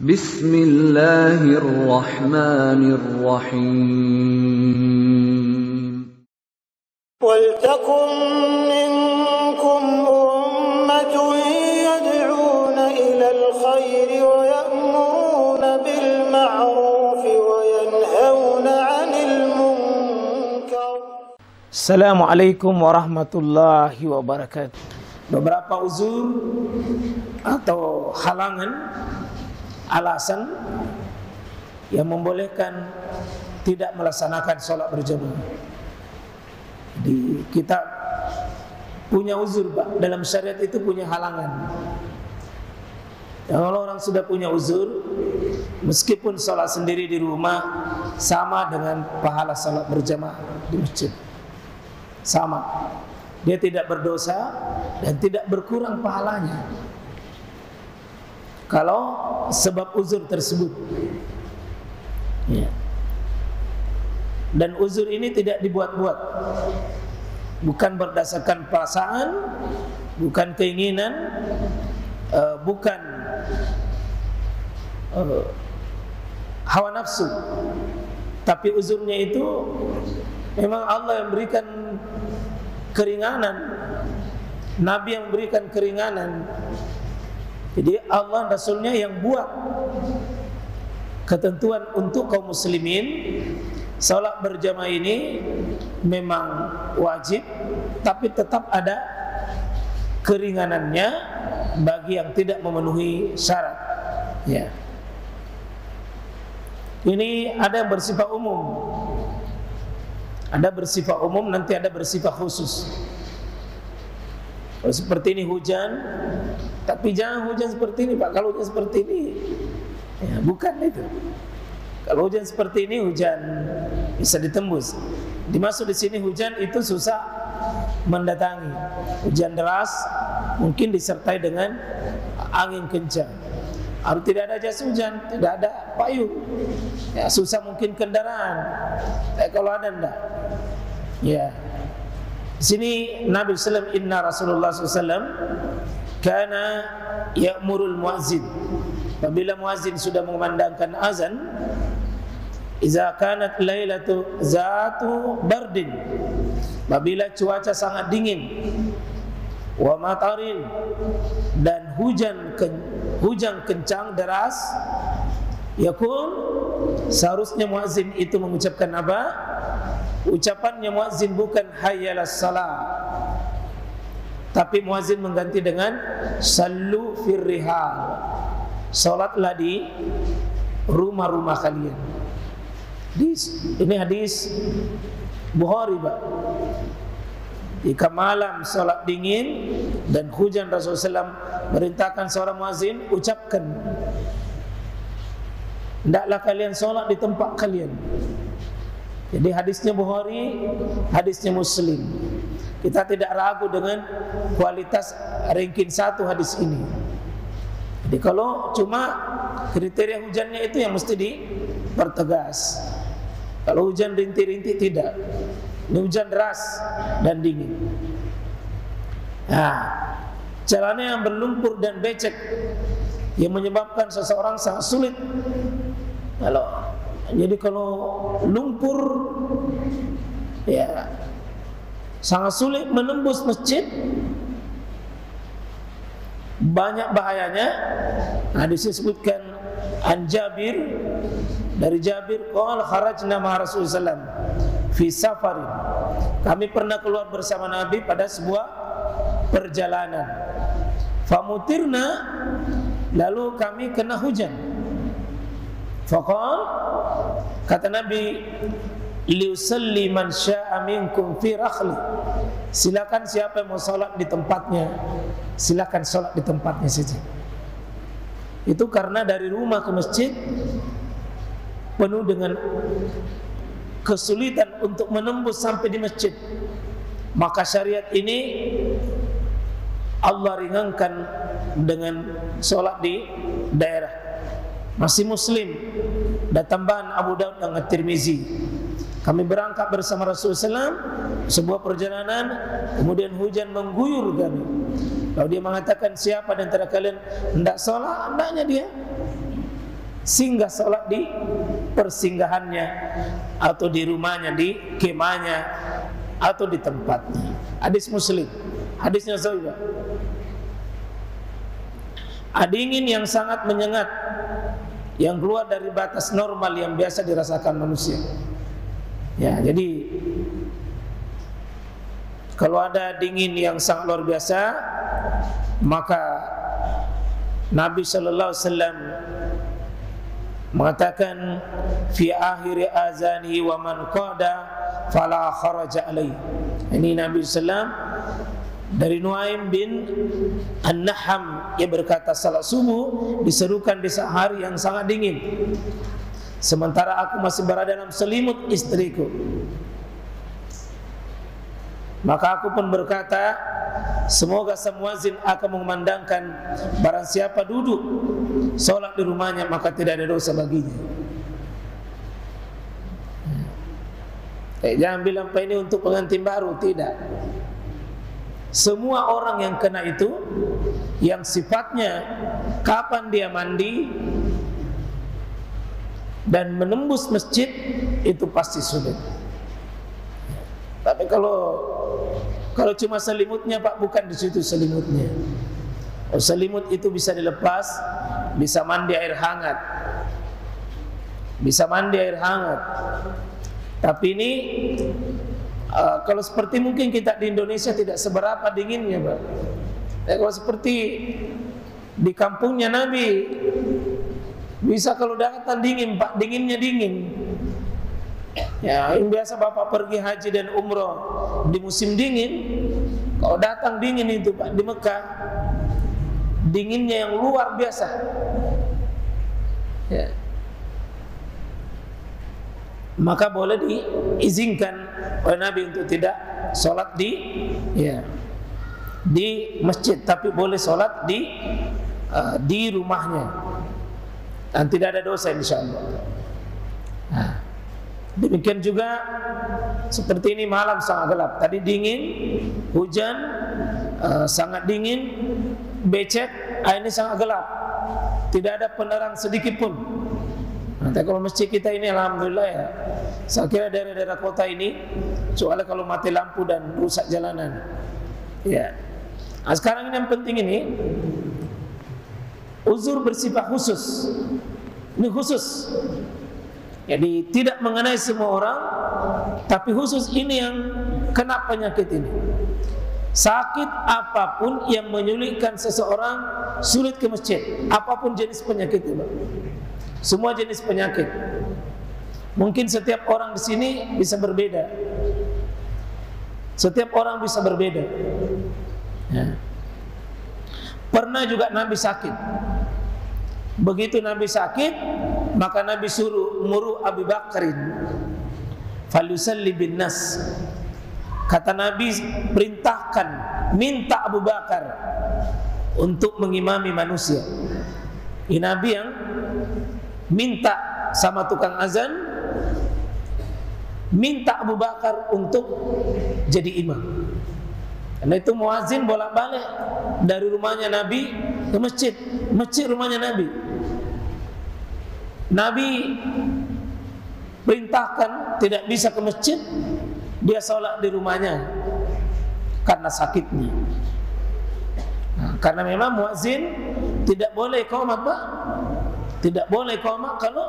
Bismillahirrahmanirrahim. وَلْتَكُنْ مِنْكُمْ أُمَّةٌ يَدْعُونَ إِلَى الْخَيْرِ وَيَأْمُرُونَ بِالْمَعْرُوفِ وَيَنْهَوْنَ عَنِ الْمُنْكَرِ. Assalamualaikum warahmatullahi wabarakatuh. Beberapa uzur atau halangan, alasan yang membolehkan tidak melaksanakan sholat berjamaah. Di kita punya uzur, Pak. Dalam syariat itu punya halangan. Kalau orang sudah punya uzur, meskipun sholat sendiri di rumah, sama dengan pahala sholat berjamaah di masjid. Sama. Dia tidak berdosa dan tidak berkurang pahalanya kalau sebab uzur tersebut. Ya. Dan uzur ini tidak dibuat-buat, bukan berdasarkan perasaan, bukan keinginan, bukan hawa nafsu, tapi uzurnya itu memang Allah yang berikan keringanan, Nabi yang berikan keringanan. Jadi Allah dan Rasulnya yang buat ketentuan untuk kaum muslimin. Salat berjamaah ini memang wajib, tapi tetap ada keringanannya bagi yang tidak memenuhi syarat. Ya. Ini ada yang bersifat umum, ada bersifat umum, nanti ada bersifat khusus. Kalau seperti ini hujan, tapi jangan hujan seperti ini, Pak. Kalau hujan seperti ini, ya, bukan itu. Kalau hujan seperti ini, hujan bisa ditembus. Dimaksud di sini hujan itu susah mendatangi. Hujan deras mungkin disertai dengan angin kencang. Harus tidak ada jas hujan, tidak ada payung. Ya, susah mungkin kendaraan. Kalau ada enggak. Ya. Di sini Nabi sallallahu alaihi wasallam, inna Rasulullah sallallahu alaihi wasallam kana ya'murul muazzin. Apabila muazzin sudah mengumandangkan azan, iza kanat lailatu zatu bardin, apabila cuaca sangat dingin, wa matarin, dan hujan kencang deras, yakun, seharusnya muazzin itu mengucapkan apa? Ucapannya muazzin bukan hayyalas salah, tapi muazzin mengganti dengan sallu firrihal, salatlah di rumah-rumah kalian. Ini hadis Bukhari, Pak. Jika malam salat dingin dan hujan, Rasulullah SAW merintahkan seorang muazzin, ucapkan, hendaklah kalian salat di tempat kalian. Jadi hadisnya Bukhari, hadisnya Muslim. Kita tidak ragu dengan kualitas ranking 1 hadis ini. Jadi kalau cuma kriteria hujannya itu yang mesti dipertegas. Kalau hujan rintik-rintik tidak. Ini hujan deras dan dingin. Nah, jalannya yang berlumpur dan becek yang menyebabkan seseorang sangat sulit. Jadi kalau lumpur, ya sangat sulit menembus masjid, banyak bahayanya. Nah, disebutkan an Jabir, dari Jabir, qala kharajna ma Rasulullah fi safarin. Kami pernah keluar bersama Nabi pada sebuah perjalanan. Famutirna, lalu kami kena hujan. Faqal, kata Nabi, liusalli man syaa minkum fi rakhli. Silakan siapa yang mau salat di tempatnya, silakan salat di tempatnya saja. Itu karena dari rumah ke masjid penuh dengan kesulitan untuk menembus sampai di masjid. Maka syariat ini Allah ringankan dengan salat di daerah. Masih Muslim dan tambahan Abu Daud dan At-Tirmizi. Kami berangkat bersama Rasulullah SAW sebuah perjalanan, kemudian hujan mengguyur kami. Lalu dia mengatakan, siapa di antara kalian hendak salat? Hendaknya dia singgah sholat di persinggahannya atau di rumahnya, di kemahnya atau di tempatnya. Hadis Muslim, hadisnya sahih. Dingin yang sangat menyengat, yang keluar dari batas normal yang biasa dirasakan manusia. Ya, jadi kalau ada dingin yang sangat luar biasa, maka Nabi sallallahu alaihi wasallam mengatakan fi akhir azani wa man qada fala kharaja alaihi. Ini Nabi sallallahu dari Nuaim bin An-Naham, yang berkata salat subuh diserukan di saat hari yang sangat dingin, sementara aku masih berada dalam selimut istriku. Maka aku pun berkata, semoga sang muazin akan mengumandangkan barang siapa duduk sholat di rumahnya maka tidak ada dosa baginya. Jangan bilang Pak ini untuk pengantin baru, tidak. Semua orang yang kena itu, yang sifatnya kapan dia mandi dan menembus masjid, itu pasti sulit. Tapi kalau cuma selimutnya Pak, bukan di situ selimutnya. Selimut itu bisa dilepas, bisa mandi air hangat, bisa mandi air hangat. Tapi ini kalau seperti mungkin kita di Indonesia tidak seberapa dinginnya Pak. Kalau seperti di kampungnya Nabi, bisa kalau datang dingin Pak, dinginnya dingin. Ya, yang biasa Bapak pergi haji dan umroh di musim dingin, kalau datang dingin itu Pak di Mekah, dinginnya yang luar biasa. Ya. Maka boleh diizinkan oleh Nabi untuk tidak sholat di masjid, tapi boleh sholat di rumahnya dan tidak ada dosa insyaallah. Nah, demikian juga seperti ini malam sangat gelap. Tadi dingin, hujan, sangat dingin, becek, ini sangat gelap, tidak ada penerang sedikit pun. Nanti kalau masjid kita ini alhamdulillah ya, saya kira daerah-daerah kota ini, soalnya kalau mati lampu dan rusak jalanan. Ya. Nah, sekarang ini yang penting ini, uzur bersifat khusus. Ini khusus. Jadi tidak mengenai semua orang, tapi khusus ini yang kena penyakit ini. Sakit apapun yang menyulitkan seseorang sulit ke masjid, apapun jenis penyakit itu. Semua jenis penyakit. Mungkin setiap orang di sini bisa berbeda. Setiap orang bisa berbeda. Ya. Pernah juga Nabi sakit. Begitu Nabi sakit, maka Nabi muruh Abu Bakrin falyusalli bin nas. Kata Nabi, perintahkan, minta Abu Bakar untuk mengimami manusia. Ini Nabi yang minta sama tukang azan, minta Abu Bakar untuk jadi imam. Karena itu muazin bolak-balik dari rumahnya Nabi ke masjid, masjid rumahnya Nabi. Nabi perintahkan tidak bisa ke masjid, dia sholat di rumahnya karena sakitnya. Nah, karena memang muazin tidak boleh qomat Pak, tidak boleh qomat kalau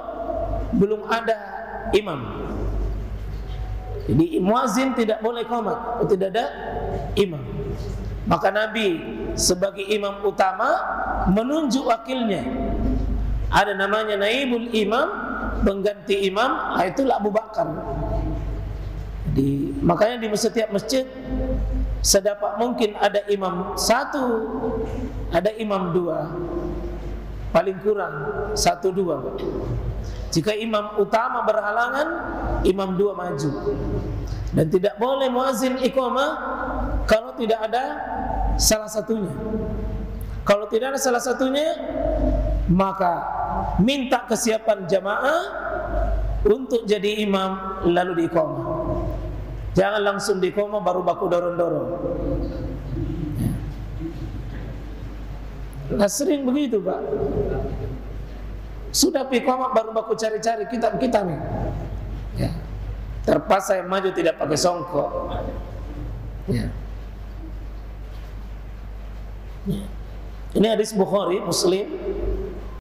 belum ada imam. Jadi muazin tidak boleh qomat, tidak ada imam. Maka Nabi sebagai imam utama menunjuk wakilnya. Ada namanya naibul imam, pengganti imam, itulah Abu Bakar. Makanya di setiap masjid sedapat mungkin ada imam satu, ada imam dua, paling kurang 1-2. Jika imam utama berhalangan, imam dua maju. Dan tidak boleh muazin iqamah kalau tidak ada salah satunya. Kalau tidak ada salah satunya, maka minta kesiapan jamaah untuk jadi imam lalu diiqamah. Jangan langsung diiqamah baru baku dorong-dorong. Nah, sering begitu Pak. Sudah iqamah baru baku cari-cari kitab kita nih. Ya. Terpaksa yang maju tidak pakai songkok. Ya. Ya. Ini hadis Bukhari, Muslim.